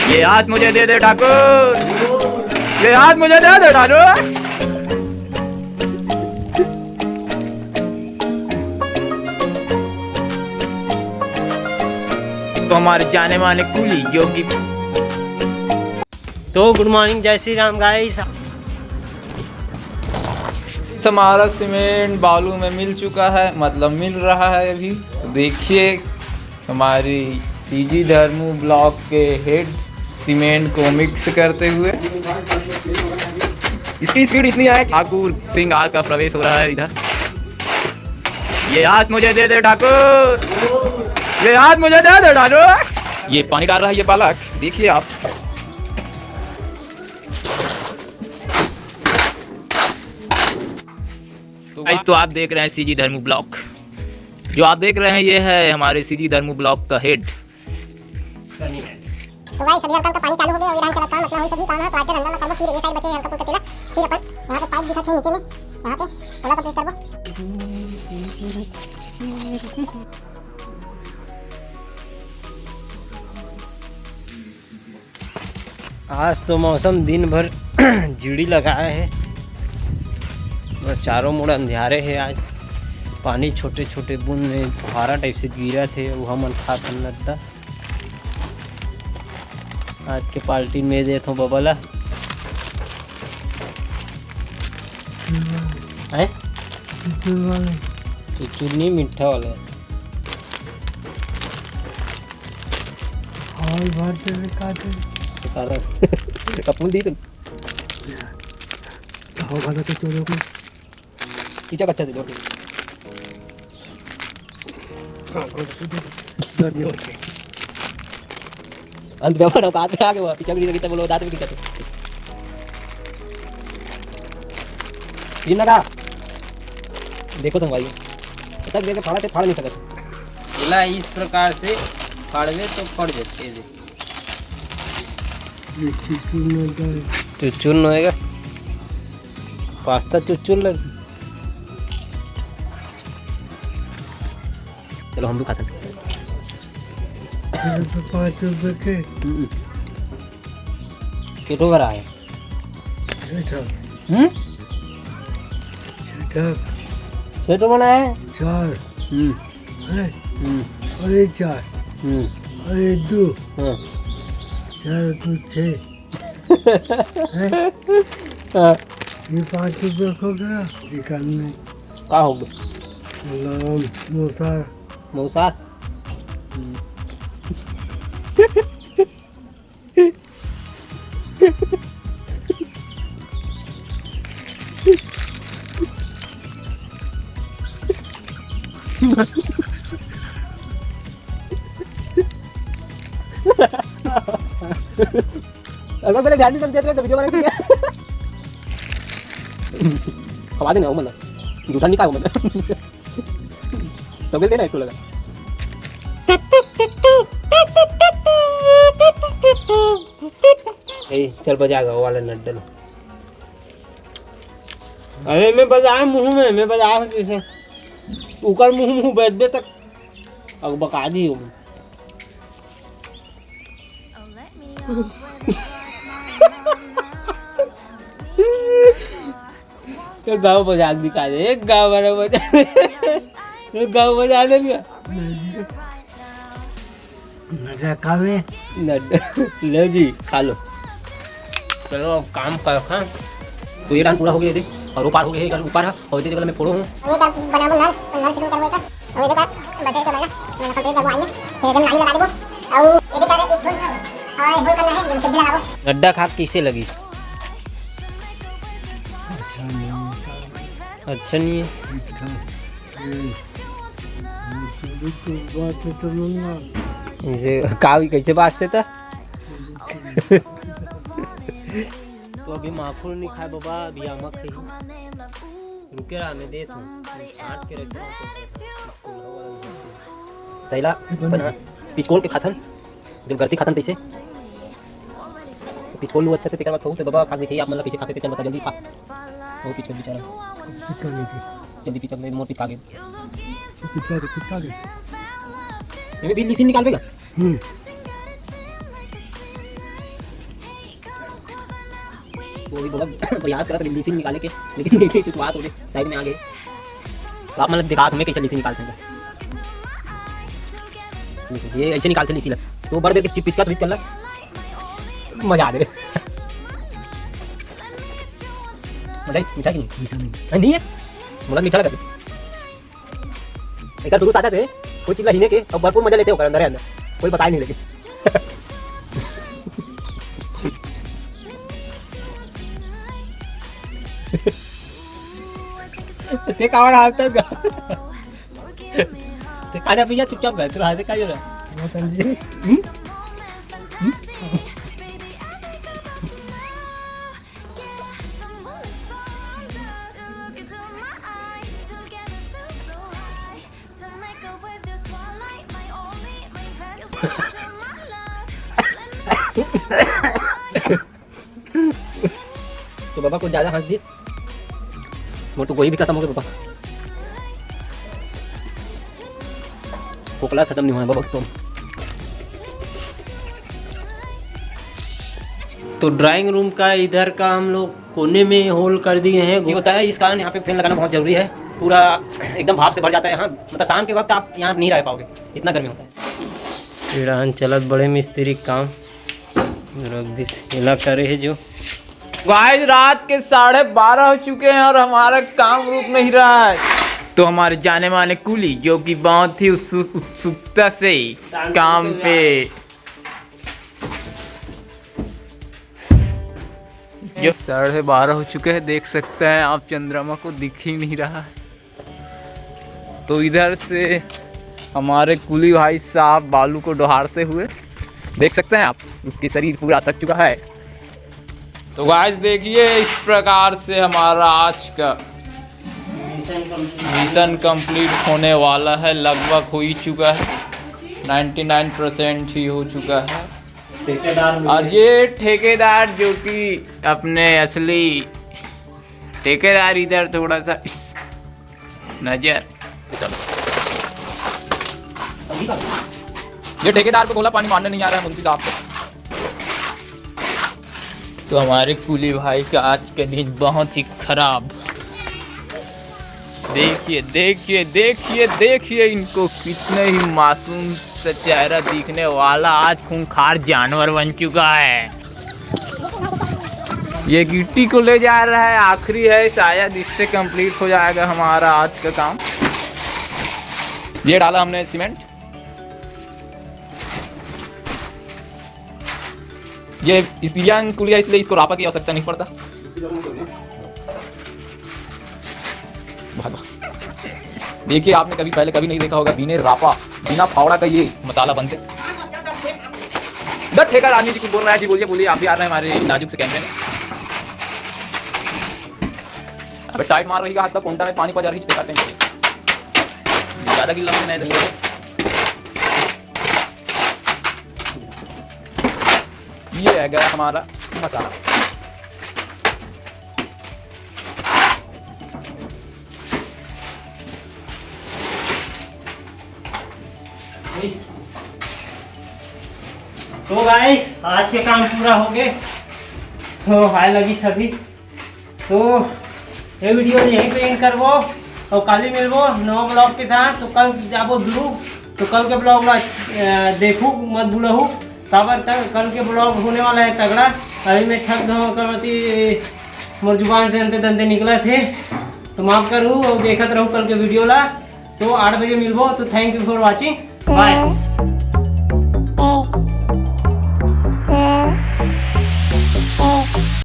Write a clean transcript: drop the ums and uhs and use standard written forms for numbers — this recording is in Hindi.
ये हाथ मुझे दे दे ठाकुर, ये हाथ मुझे दे दे ठाकुर। तो हमारे जाने माने कुली योगी। तो गुड मॉर्निंग, जय श्री राम गाइस। हमारा सीमेंट बालू में मिल चुका है, मतलब मिल रहा है अभी। देखिए हमारी सीजी धर्मू ब्लॉक के हेड सीमेंट को मिक्स करते हुए। इसकी स्पीड इतनी है, ठाकुर श्रृंगार का प्रवेश हो रहा है इधर। ये हाथ मुझे दे दे ठाकुर, ये हाथ मुझे दे दे ठाकुर। ये पानी डाल रहा है ये बालक, देखिए आप। तो आप देख रहे हैं सीजी धर्मू ब्लॉक। जो आप देख रहे हैं ये है हमारे सीजी धर्मू ब्लॉक का हेड। तो भाई सभी हल्का पानी चालू हो गया और इधर चला काम, मतलब वही सभी काम है। प्लास्टर हल्ला कर लो, फिर ये साइड बचे हल्का फुल्का तेला। फिर अपन यहां पे पाइप दिखा थे नीचे में, यहां पे हल्का कंप्लीट करबो। आज तो मौसम दिन भर जीड़ी लगाया है और चारों मुड़ अंधियारे है। आज पानी छोटे छोटे बूंद में फुहारा टाइप से गिरा थे, वह मन खा नड्डा। आज के पार्टी में दे तो बबला है चुचुन्नी मीठा वाला कपूल दी तुम चीचा कच्चा दे अंत में बड़ा बात आ गया। पीछे भी कितना बोलो, दांत भी दिक्कत है। देखो संगवाई तक देखे फाड़ा फाड़ नहीं सकते। इला इस प्रकार से फाड़वे तो फट जाते हैं। चुचुन होएगा, पास्ता चुचुन लग। चलो हम भी खाते हैं। 5 रुपए के किलो भरा है। छेटो बना है 4 है और ये 4 और ये 2 4 2 6 ये 5 रुपए हो गया। निकालने क्या हो गया? मोसार मौसार अगर पहले ध्यान नहीं देते तो वीडियो बनाने क्या खवा देना हो, मतलब जूठा नहीं खा मतलब सब देना एक लगा। चल बजाएगा वो वाला नड्डल। अरे मैं बजाया मुंह में, मैं बजाया जैसे ऊपर मुंह बैठ दे तक अब बका दी हूँ। तो गाँव बजा दिखा दे, एक गाँव वाला बजा दे, गाँव बजा दे लो जी खा लो। चलो अब काम कर। हाँ तो ये डांस पूरा हो गया थे और वो पार हो गया है ऊपर और इधर वाला मैं फोड़ो हूँ। ये का बना नल नल फिटिंग करबो का और इधर का बचे तो मैंने कंप्लीट करवा लिया। फिर इधर नाली लगा देबो और इधर का एक फुल और होल करना है, जब सब्जी लगाबो। गड्ढा खा कैसे लगी? अच्छा नहीं है। कावी कैसे बाजते था। तो अभी माफूल नहीं खाए बाबा, अभी आमा खाई रुके रहा मैं दे काट के रख तैला बना पिचकोल के खाथन जब गलती खाथन तैसे पिचकोल अच्छा से तेरा खाओ तो बाबा खा देखिए आप मतलब पीछे खाते थे। चल बता जल्दी खा वो पिचकोल बेचारा जल्दी पिचक ले मोर पिचका गए ये भी नीचे निकाल देगा। तो वही बोला प्रयास करा लीसी निकाले के, लेकिन नीचे चुकवात हो गए, साइड में आ गए। तो आप मतलब दिखा तुम्हें कैसे लीसी निकालते हैं। ये ऐसे निकालते लीसी लग तो बड़ देर के पिचका तो कर लग मजा आ गए। मजा मीठा की नहीं है बोला मीठा लगा। एक शुरू सादा थे कोई चीज हिने के और भरपूर मजा लेते हो अंदर अंदर कोई पता ही नहीं लगे। ते कावड़ हालता का ते खाना पिया चुपचाप गए तो हाथ से का जो बोतल जी तो बाबा कुछ ज्यादा हंस दी वो तो कोई भी खत्म हो गया पापा। कोकला खत्म नहीं हुआ बाबा तुम। तो ड्राइंग रूम का इधर का हम लोग कोने में होल कर दिए हैं। ये होता है इस कारण यहाँ पे फैन लगाना बहुत जरूरी है, पूरा एकदम भाप से भर जाता है यहाँ। मतलब शाम के वक्त आप यहाँ नहीं रह पाओगे, इतना गर्मी होता है। चलत बड़े मिस्त्री काम रख दिस हिला करे है जो गाइस रात के 12:30 हो चुके हैं और हमारा काम रुक नहीं रहा है। तो हमारे जाने माने कुली जो कि बहुत ही उत्सुकता से काम पे जो 12:30 हो चुके हैं, देख सकते हैं आप चंद्रमा को दिख ही नहीं रहा है। तो इधर से हमारे कुली भाई साहब बालू को डोहारते हुए देख सकते हैं आप, उसकी शरीर पूरा थक चुका है। तो गाइस देखिए इस प्रकार से हमारा आज का मिशन कंप्लीट होने वाला है। लगभग हो ही चुका है, 99% ही हो चुका है। और ये ठेकेदार जो कि अपने असली ठेकेदार इधर थोड़ा सा नजर चलो, ये ठेकेदार को गोला पानी मारने नहीं आ रहा है मुंशी साहब को। तो हमारे कुली भाई का आज का दिन बहुत ही खराब। देखिए देखिए देखिए देखिए इनको, कितने ही मासूम सा चेहरा दिखने वाला आज खूंखार जानवर बन चुका है। ये गिट्टी को ले जा रहा है, आखिरी है, शायद इससे कंप्लीट हो जाएगा हमारा आज का काम। ये डाला हमने सीमेंट, ये स्पिलियन कुलिया, इसलिए इसको रापा की आवश्यकता नहीं पड़ता। देखिए आपने कभी पहले कभी नहीं देखा होगा बिना रापा बिना फावड़ा का ये मसाला बनते। दस ठेका आदमी जी कुछ बोल रहा है जी, बोलिए बोलिए, आप भी आ रहे हैं हमारे नाजुक से कैमरे में। अबे टाइट मार रही हाथ का कोंटा में पानी पा जा रही है, ज्यादा गिल्ला नहीं है। ये है गया हमारा मसाला। तो गाइस आज के काम पूरा हो गए। तो हाय लगी सभी, तो ये वीडियो यहीं पे एंड करवो और कल ही मिलवो नवा ब्लॉग के साथ। तो कल जाबो दुरू, तो कल के ब्लॉग देखू मत भूलहू, काबर कल के ब्लॉग होने वाला है तगड़ा। अभी मैं थक गया करती मोर जुबान से अंते तंते निकला थे, तो माफ करूँ और देखते रहूँ कल के वीडियो ला। तो 8 बजे मिलबो। तो thank you for watching, bye.